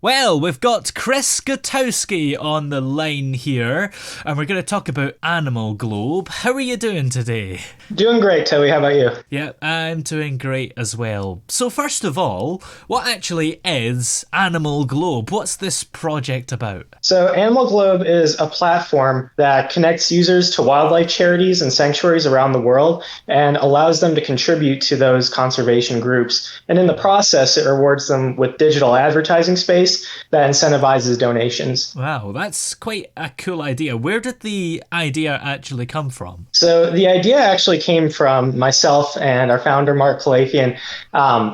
Well, we've got Chris Gutowski on the line here, and we're going to talk about AnimalGlobe. How are you doing today? Doing great, Toby. How about you? Yeah, I'm doing great as well. So first of all, what actually is AnimalGlobe? What's this project about? So, Animal Globe is a platform that connects users to wildlife charities and sanctuaries around the world and allows them to contribute to those conservation groups. And in the process, it rewards them with digital advertising space that incentivizes donations. Wow, that's quite a cool idea. Where did the idea actually come from? So the idea actually came from myself and our founder, Mark Calafian.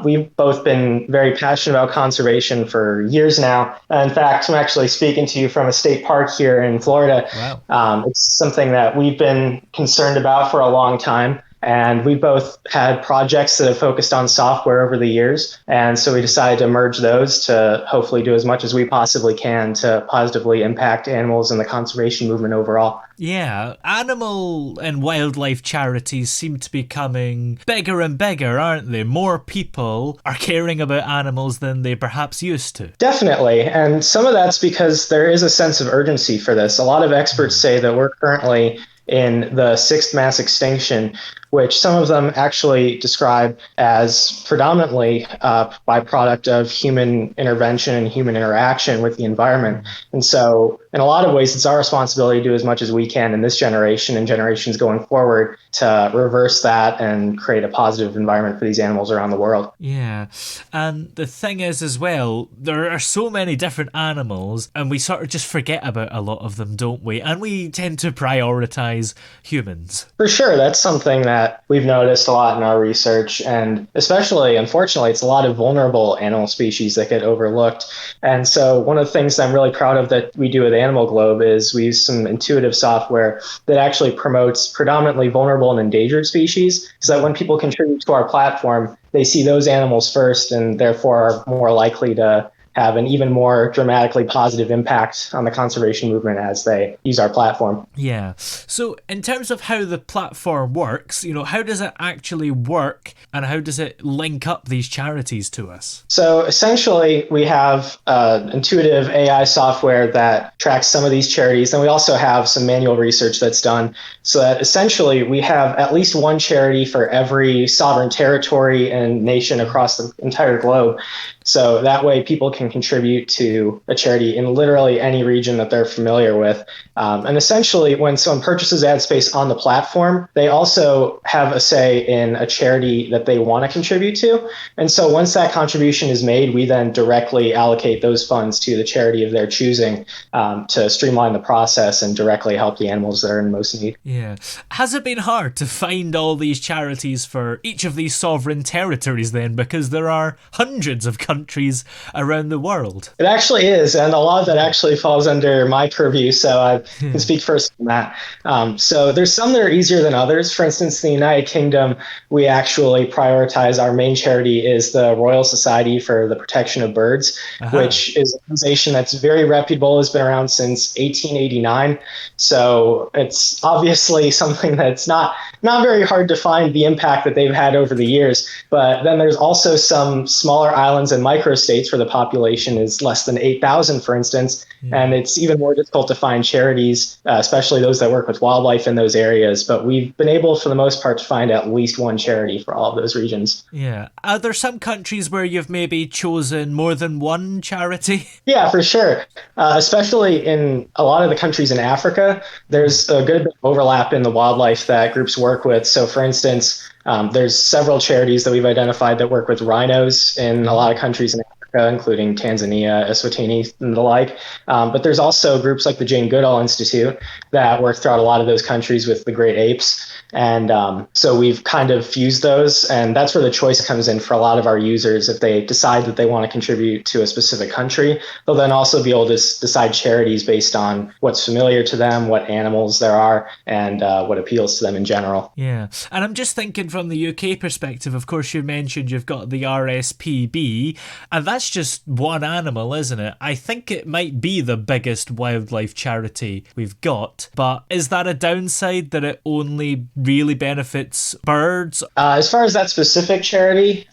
We've both been very passionate about conservation for years now. In fact, I'm actually speaking to you from a state park here in Florida. Wow. It's something that we've been concerned about for a long time. And we both had projects that have focused on software over the years. And so we decided to merge those to hopefully do as much as we possibly can to positively impact animals and the conservation movement overall. Yeah, animal and wildlife charities seem to be becoming bigger and bigger, aren't they? More people are caring about animals than they perhaps used to. Definitely. And some of that's because there is a sense of urgency for this. A lot of experts say that we're currently in the sixth mass extinction, which some of them actually describe as predominantly a byproduct of human intervention and human interaction with the environment. And so, in a lot of ways, it's our responsibility to do as much as we can in this generation and generations going forward to reverse that and create a positive environment for these animals around the world. Yeah, and the thing is as well, there are so many different animals and we sort of just forget about a lot of them, don't we? And we tend to prioritize humans. For sure, that's something that we've noticed a lot in our research, and especially, unfortunately, it's a lot of vulnerable animal species that get overlooked. And so one of the things I'm really proud of that we do with Animal Globe is we use some intuitive software that actually promotes predominantly vulnerable and endangered species, so that when people contribute to our platform, they see those animals first and therefore are more likely to have an even more dramatically positive impact on the conservation movement as they use our platform. Yeah. So in terms of how the platform works, how does it actually work and how does it link up these charities to us? So essentially, we have intuitive AI software that tracks some of these charities. And we also have some manual research that's done so that essentially we have at least one charity for every sovereign territory and nation across the entire globe. So that way people can contribute to a charity in literally any region that they're familiar with. And essentially, when someone purchases ad space on the platform, they also have a say in a charity that they want to contribute to. And so once that contribution is made, we then directly allocate those funds to the charity of their choosing to streamline the process and directly help the animals that are in most need. Yeah. Has it been hard to find all these charities for each of these sovereign territories then? Because there are hundreds of countries around the world. It actually is, and a lot of that actually falls under my purview, so I can speak first on that. So there's some that are easier than others. For instance, in the United Kingdom, we actually prioritize our main charity is the Royal Society for the Protection of Birds, which is an organization that's very reputable, has been around since 1889. So it's obviously something that's not very hard to find the impact that they've had over the years. But then there's also some smaller islands and microstates where the population is less than 8,000, for instance. And it's even more difficult to find charities, especially those that work with wildlife in those areas. But we've been able, for the most part, to find at least one charity for all of those regions. Yeah. Are there some countries where you've maybe chosen more than one charity? Yeah, for sure. Especially in a lot of the countries in Africa, there's a good bit of overlap in the wildlife that groups work with. So, for instance, there's several charities that we've identified that work with rhinos in a lot of countries in Africa, including Tanzania, Eswatini, and the like. But there's also groups like the Jane Goodall Institute that work throughout a lot of those countries with the great apes. And so we've kind of fused those, and that's where the choice comes in for a lot of our users. If they decide that they want to contribute to a specific country, they'll then also be able to decide charities based on what's familiar to them, what animals there are, and what appeals to them in general. Yeah, and I'm just thinking from the UK perspective, of course, you mentioned you've got the RSPB, and that's just one animal, isn't it? I think it might be the biggest wildlife charity we've got, but is that a downside that it only really benefits birds? As far as that specific charity,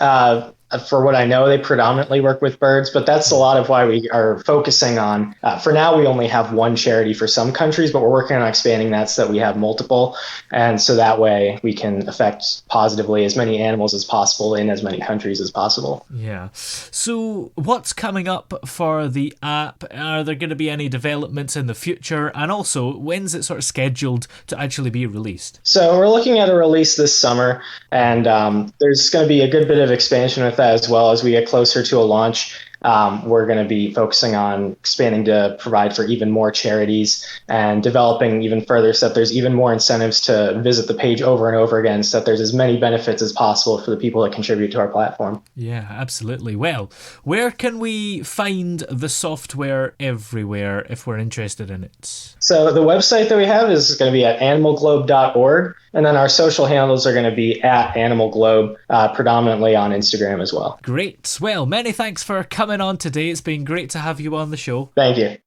For what I know, they predominantly work with birds, but that's a lot of why we are focusing on. For now, we only have one charity for some countries, but we're working on expanding that so that we have multiple. And so that way we can affect positively as many animals as possible in as many countries as possible. Yeah. So, what's coming up for the app? Are there going to be any developments in the future? And also, when's it sort of scheduled to actually be released? So we're looking at a release this summer, and there's going to be a good bit of expansion with that as well as we get closer to a launch. We're going to be focusing on expanding to provide for even more charities and developing even further so that there's even more incentives to visit the page over and over again so that there's as many benefits as possible for the people that contribute to our platform. Yeah, absolutely. Well, where can we find the software everywhere if we're interested in it? So the website that we have is going to be at animalglobe.org, and then our social handles are going to be at AnimalGlobe, predominantly on Instagram as well. Great. Well, many thanks for coming on today. It's been great to have you on the show. Thank you.